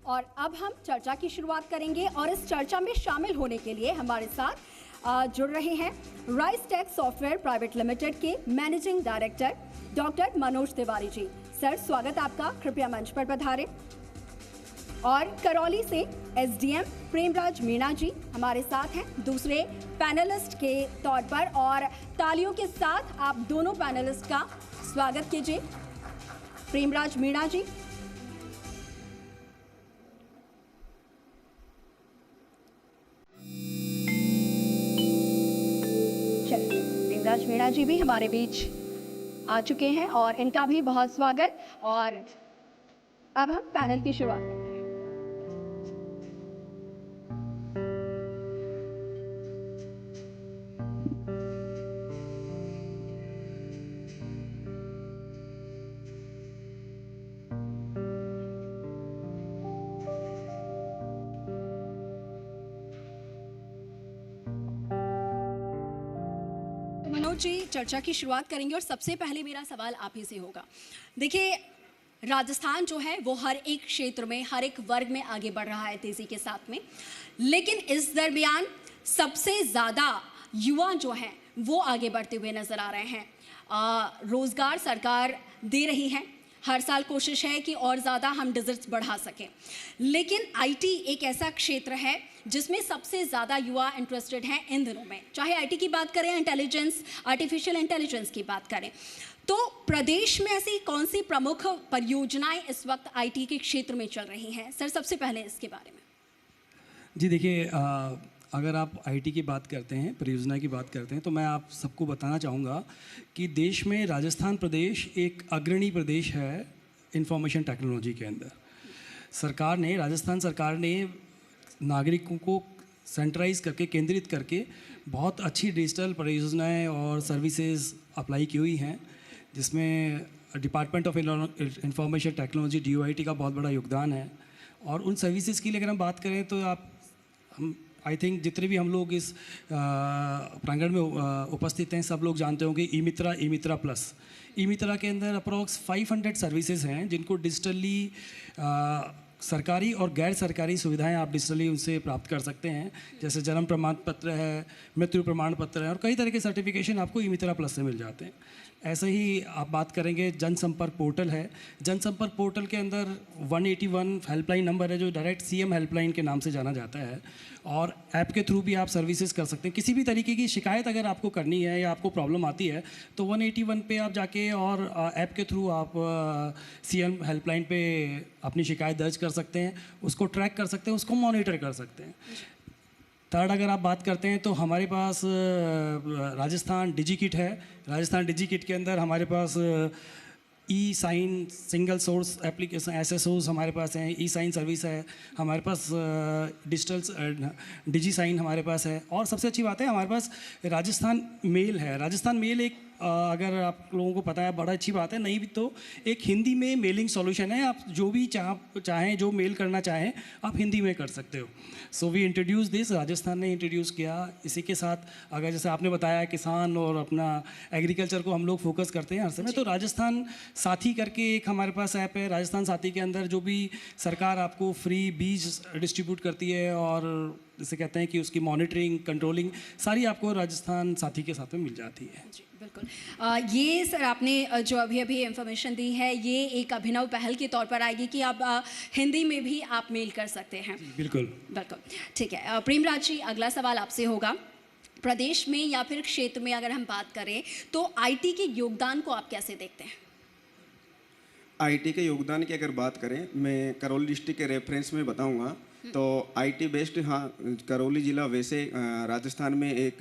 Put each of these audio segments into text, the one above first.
और अब हम चर्चा की शुरुआत करेंगे और इस चर्चा में शामिल होने के लिए हमारे साथ जुड़ रहे हैं Rice Tech software private limited के managing director doctor Manoj Tiwari ji. Sir, स्वागत आपका, कृपया मंच पर पधारें। और करौली से एसडीएम प्रेमराज मीणा जी हमारे साथ हैं दूसरे पैनलिस्ट के तौर पर, और तालियों के साथ आप दोनों पैनलिस्ट का स्वागत कीजिए। प्रेमराज मीणा जी। प्रेमराज मीणा जी भी हमारे बीच आ चुके हैं और इनका भी बहुत स्वागत। और अब हम पैनल की शुरुआत करते हैं। मनोज जी, चर्चा की शुरुआत करेंगे और सबसे पहले मेरा सवाल आप ही से होगा। देखिए, राजस्थान जो है वो हर एक क्षेत्र में, हर एक वर्ग में आगे बढ़ रहा है तेजी के साथ में, लेकिन इस दरमियान सबसे ज़्यादा युवा जो हैं वो आगे बढ़ते हुए नज़र आ रहे हैं। रोज़गार सरकार दे रही है, हर साल कोशिश है कि और ज़्यादा हम डिजिट्स बढ़ा सकें, लेकिन आईटी एक ऐसा क्षेत्र है जिसमें सबसे ज़्यादा युवा इंटरेस्टेड हैं इन दिनों में। चाहे आईटी की बात करें, इंटेलिजेंस, आर्टिफिशियल इंटेलिजेंस की बात करें, तो प्रदेश में ऐसी कौन सी प्रमुख परियोजनाएं इस वक्त आईटी के क्षेत्र में चल रही हैं? सर, सबसे पहले इसके बारे में। जी देखिए, अगर आप आईटी की बात करते हैं, परियोजना की बात करते हैं, तो मैं आप सबको बताना चाहूँगा कि देश में राजस्थान प्रदेश एक अग्रणी प्रदेश है इंफॉर्मेशन टेक्नोलॉजी के अंदर। राजस्थान सरकार ने नागरिकों को सेंट्रलाइज करके, केंद्रित करके बहुत अच्छी डिजिटल परियोजनाएं और सर्विसेज अप्लाई की हुई हैं, जिसमें department of information technology DOIT का बहुत बड़ा योगदान है। और उन सर्विसेज की अगर हम बात करें तो हम आई थिंक जितने भी हम लोग इस प्रांगण में उपस्थित हैं, सब लोग जानते होंगे ई मित्रा प्लस। ई मित्रा के अंदर अप्रॉक्स 500 सर्विसेज हैं जिनको डिजिटली सरकारी और गैर सरकारी सुविधाएं आप डिजिटली उनसे प्राप्त कर सकते हैं, जैसे जन्म प्रमाण पत्र है, मृत्यु प्रमाण पत्र है, और कई तरह के सर्टिफिकेशन आपको ई मित्रा प्लस से मिल जाते हैं। ऐसे ही आप बात करेंगे, जनसंपर्क पोर्टल है। जनसंपर्क पोर्टल के अंदर 181 हेल्पलाइन नंबर है जो डायरेक्ट CM हेल्पलाइन के नाम से जाना जाता है, और ऐप के थ्रू भी आप सर्विसेज कर सकते हैं। किसी भी तरीके की शिकायत अगर आपको करनी है या आपको प्रॉब्लम आती है तो 181 पे आप जाके और ऐप के थ्रू आप CM हेल्पलाइन पे अपनी शिकायत दर्ज कर सकते हैं, उसको ट्रैक कर सकते हैं, उसको मॉनिटर कर सकते हैं। थर्ड, अगर आप बात करते हैं तो हमारे पास राजस्थान डिजिकिट है। राजस्थान डिजिकिट के अंदर हमारे पास e sign single source application SSOs हमारे पास हैं, ई साइन सर्विस है हमारे पास, डिजिटल डिजी साइन हमारे पास है, और सबसे अच्छी बात है हमारे पास राजस्थान मेल है। राजस्थान मेल एक अगर आप लोगों को पता है, बड़ा अच्छी बात है, नहीं भी तो एक हिंदी में मेलिंग सॉल्यूशन है। आप जो भी चाहें, जो मेल करना चाहें, आप हिंदी में कर सकते हो। So we introduce this, Rajasthan ने इंट्रोड्यूस किया। इसी के साथ अगर जैसे आपने बताया किसान और अपना एग्रीकल्चर को हम लोग फोकस करते हैं हर समय, तो राजस्थान साथी करके एक हमारे पास ऐप है। राजस्थान साथी के अंदर जो भी सरकार आपको फ्री बीज डिस्ट्रीब्यूट करती है, और जिसे कहते हैं कि उसकी मॉनिटरिंग, कंट्रोलिंग सारी आपको राजस्थान साथी के साथ में मिल जाती है। जी बिल्कुल। ये सर आपने जो अभी इंफॉर्मेशन दी है, ये एक अभिनव पहल के तौर पर आएगी कि आप हिंदी में भी आप मेल कर सकते हैं। बिल्कुल बिल्कुल, ठीक है। प्रेमराज जी, अगला सवाल आपसे होगा। प्रदेश में या फिर क्षेत्र में अगर हम बात करें तो आईटी के योगदान को आप कैसे देखते हैं? आईटी के योगदान की अगर बात करें, मैं करौली डिस्ट्रिक्ट के रेफरेंस में बताऊंगा तो आईटी बेस्ड, हाँ, करौली ज़िला वैसे राजस्थान में एक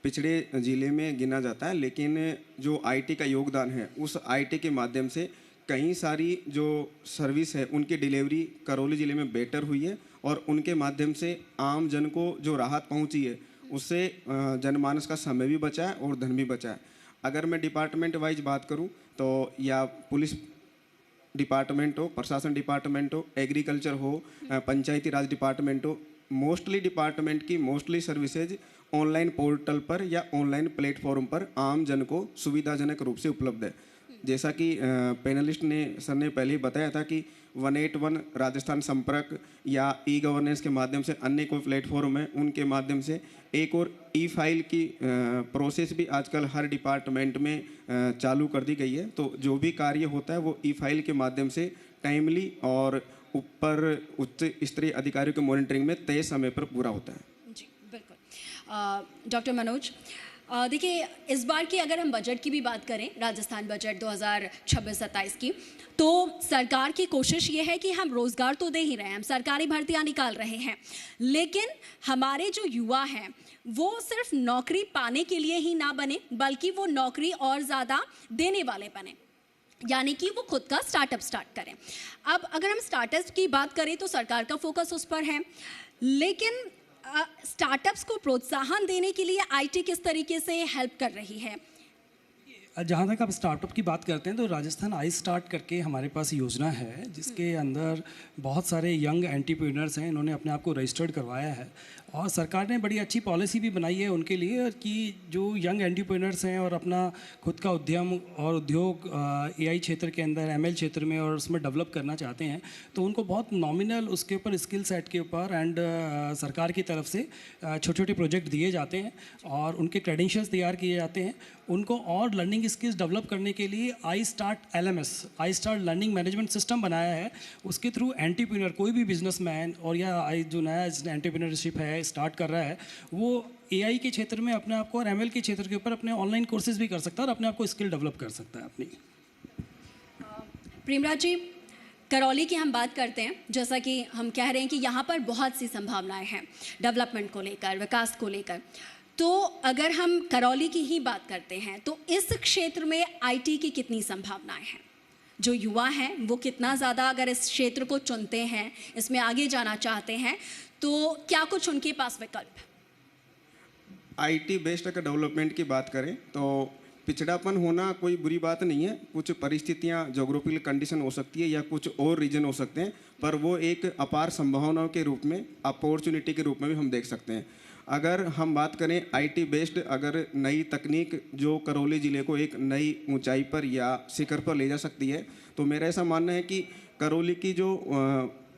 पिछड़े ज़िले में गिना जाता है, लेकिन जो आईटी का योगदान है, उस आईटी के माध्यम से कई सारी जो सर्विस है उनकी डिलीवरी करौली ज़िले में बेटर हुई है, और उनके माध्यम से आम जन को जो राहत पहुंची है, उससे जनमानस का समय भी बचा है और धन भी बचा है। अगर मैं डिपार्टमेंट वाइज बात करूं तो या पुलिस डिपार्टमेंट हो, प्रशासन डिपार्टमेंट हो, एग्रीकल्चर हो, पंचायती राज डिपार्टमेंट हो, मोस्टली डिपार्टमेंट की मोस्टली सर्विसेज ऑनलाइन पोर्टल पर या ऑनलाइन प्लेटफॉर्म पर आम जन को सुविधाजनक रूप से उपलब्ध है। जैसा कि पैनलिस्ट ने सर ने पहले ही बताया था कि 181 राजस्थान संपर्क या ई गवर्नेंस के माध्यम से अन्य कोई प्लेटफॉर्म है उनके माध्यम से एक और ई फाइल की प्रोसेस भी आजकल हर डिपार्टमेंट में चालू कर दी गई है। तो जो भी कार्य होता है वो ई फाइल के माध्यम से टाइमली और ऊपर उच्च स्तरीय अधिकारियों के मॉनिटरिंग में तय समय पर पूरा होता है। जी बिल्कुल। डॉक्टर मनोज, देखिए इस बार की अगर हम बजट की भी बात करें, राजस्थान बजट 2026-27 की, तो सरकार की कोशिश ये है कि हम रोज़गार तो दे ही रहे हैं, हम सरकारी भर्तियां निकाल रहे हैं, लेकिन हमारे जो युवा हैं वो सिर्फ नौकरी पाने के लिए ही ना बने बल्कि वो नौकरी और ज़्यादा देने वाले बने, यानी कि वो खुद का स्टार्टअप स्टार्ट करें। अब अगर हम स्टार्टअप की बात करें तो सरकार का फोकस उस पर है, लेकिन स्टार्टअप्स को प्रोत्साहन देने के लिए आईटी किस तरीके से हेल्प कर रही है? जहाँ तक आप स्टार्टअप की बात करते हैं तो राजस्थान आई स्टार्ट करके हमारे पास योजना है जिसके अंदर बहुत सारे यंग एंटरप्रेन्योर्स हैं, इन्होंने अपने आप को रजिस्टर्ड करवाया है और सरकार ने बड़ी अच्छी पॉलिसी भी बनाई है उनके लिए कि जो यंग एंटरप्रेन्योर्स हैं और अपना खुद का उद्यम और उद्योग एआई क्षेत्र के अंदर एमएल क्षेत्र में और उसमें डेवलप करना चाहते हैं तो उनको बहुत नॉमिनल उसके ऊपर स्किल सेट के ऊपर एंड सरकार की तरफ से छोटे छोटे प्रोजेक्ट दिए जाते हैं और उनके क्रेडेंशियल्स तैयार किए जाते हैं। उनको और लर्निंग स्किल्स डेवलप करने के लिए I start LMS, I start learning management system बनाया है। उसके थ्रू एंटरप्रेन्योर कोई भी बिजनेसमैन और या जो नया एंटरप्रेन्योरशिप है स्टार्ट कर रहा है वो एआई के क्षेत्र में अपने आप को और एमएल के क्षेत्र के ऊपर अपने ऑनलाइन कोर्सेज भी कर सकता है और अपने आप को स्किल डेवलप कर सकता है अपनी। प्रेमराज जी, करौली की हम बात करते हैं, जैसा कि हम कह रहे हैं कि यहाँ पर बहुत सी संभावनाएं हैं डेवलपमेंट को लेकर, विकास को लेकर, तो अगर हम करौली की ही बात करते हैं तो इस क्षेत्र में आईटी की कितनी संभावनाएं हैं? जो युवा हैं वो कितना ज़्यादा अगर इस क्षेत्र को चुनते हैं, इसमें आगे जाना चाहते हैं, तो क्या कुछ उनके पास विकल्प है? आईटी बेस्ड अगर डेवलपमेंट की बात करें तो पिछड़ापन होना कोई बुरी बात नहीं है। कुछ परिस्थितियां जोग्राफिकल कंडीशन हो सकती है या कुछ और रीजन हो सकते हैं, पर वो एक अपार संभावनाओं के रूप में, अपॉर्चुनिटी के रूप में भी हम देख सकते हैं। अगर हम बात करें आईटी बेस्ड अगर नई तकनीक जो करौली ज़िले को एक नई ऊंचाई पर या शिखर पर ले जा सकती है, तो मेरा ऐसा मानना है कि करौली की जो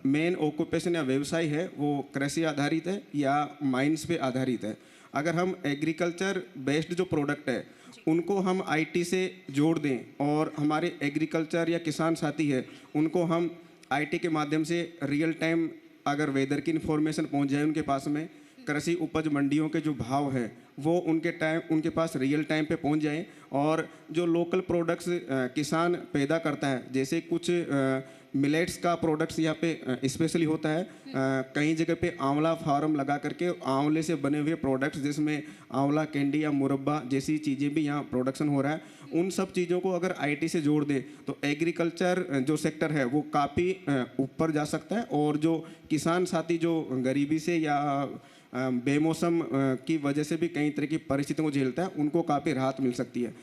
मेन ऑक्यूपेशन या व्यवसाय है वो कृषि आधारित है या माइंस पे आधारित है। अगर हम एग्रीकल्चर बेस्ड जो प्रोडक्ट है उनको हम आईटी से जोड़ दें और हमारे एग्रीकल्चर या किसान साथी है उनको हम आईटी के माध्यम से रियल टाइम अगर वेदर की इन्फॉर्मेशन पहुंच जाए उनके पास में, कृषि उपज मंडियों के जो भाव है वो उनके पास रियल टाइम पे पहुंच जाए और जो लोकल प्रोडक्ट्स किसान पैदा करता है, जैसे कुछ मिलेट्स का प्रोडक्ट्स यहाँ पे स्पेशली होता है, कई जगह पे आंवला फार्म लगा करके आंवले से बने हुए प्रोडक्ट्स जिसमें आंवला कैंडी या मुरब्बा जैसी चीज़ें भी यहाँ प्रोडक्शन हो रहा है। उन सब चीज़ों को अगर आईटी से जोड़ दे तो एग्रीकल्चर जो सेक्टर है वो काफ़ी ऊपर जा सकता है और जो किसान साथी जो गरीबी से या बेमौसम की वजह से भी कई तरह की परिस्थितियों को झेलता है उनको काफ़ी राहत मिल सकती है।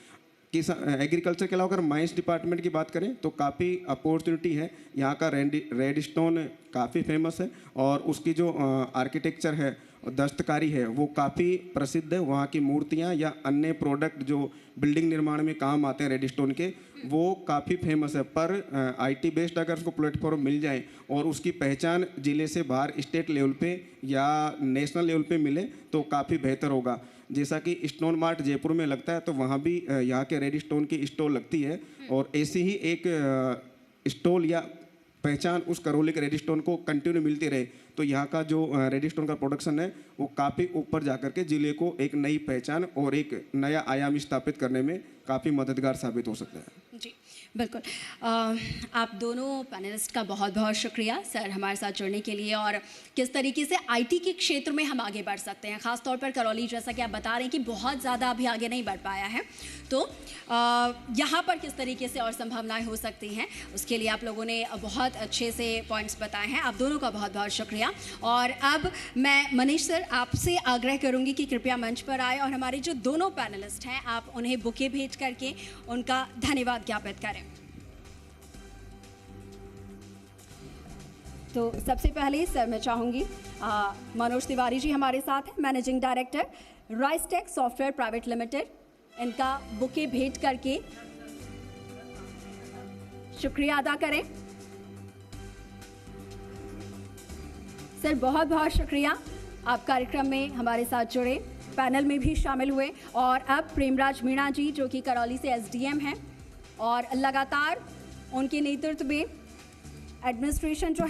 एग्रीकल्चर के अलावा अगर माइंस डिपार्टमेंट की बात करें तो काफ़ी अपॉर्चुनिटी है। यहाँ का रेड स्टोन काफ़ी फेमस है और उसकी जो आर्किटेक्चर है, दस्तकारी है, वो काफ़ी प्रसिद्ध है। वहाँ की मूर्तियाँ या अन्य प्रोडक्ट जो बिल्डिंग निर्माण में काम आते हैं रेड स्टोन के, वो काफ़ी फेमस है। पर आईटी बेस्ड अगर उसको प्लेटफॉर्म मिल जाए और उसकी पहचान ज़िले से बाहर स्टेट लेवल पे या नेशनल लेवल पे मिले तो काफ़ी बेहतर होगा। जैसा कि स्टोन मार्ट जयपुर में लगता है तो वहाँ भी यहाँ के रेड स्टोन की स्टॉल लगती है और ऐसी ही एक स्टॉल या पहचान उस करौली के रेड स्टोन को कंटिन्यू मिलती रहे तो यहाँ का जो रेड स्टोन का प्रोडक्शन है वो काफ़ी ऊपर जा करके ज़िले को एक नई पहचान और एक नया आयाम स्थापित करने में काफ़ी मददगार साबित हो सकता है। जी बिल्कुल। आप दोनों पैनलिस्ट का बहुत बहुत शुक्रिया सर हमारे साथ जुड़ने के लिए और किस तरीके से आईटी के क्षेत्र में हम आगे बढ़ सकते हैं। ख़ास तौर पर करौली, जैसा कि आप बता रहे हैं कि बहुत ज़्यादा अभी आगे नहीं बढ़ पाया है, तो यहाँ पर किस तरीके से और संभावनाएं हो सकती हैं उसके लिए आप लोगों ने बहुत अच्छे से पॉइंट्स बताए हैं। आप दोनों का बहुत बहुत शुक्रिया। और अब मैं मनीष सर आपसे आग्रह करूँगी कि कृपया मंच पर आए और हमारे जो दोनों पैनलिस्ट हैं आप उन्हें बुके भेज करके उनका धन्यवाद ज्ञापित करें। तो सबसे पहले सर मैं चाहूँगी मनोज तिवारी जी हमारे साथ हैं, managing director RiceTech software private limited, इनका बुके भेंट करके शुक्रिया अदा करें। सर बहुत बहुत शुक्रिया, आप कार्यक्रम में हमारे साथ जुड़े, पैनल में भी शामिल हुए। और अब प्रेमराज मीणा जी जो कि करौली से एसडीएम हैं और लगातार उनके नेतृत्व में एडमिनिस्ट्रेशन जो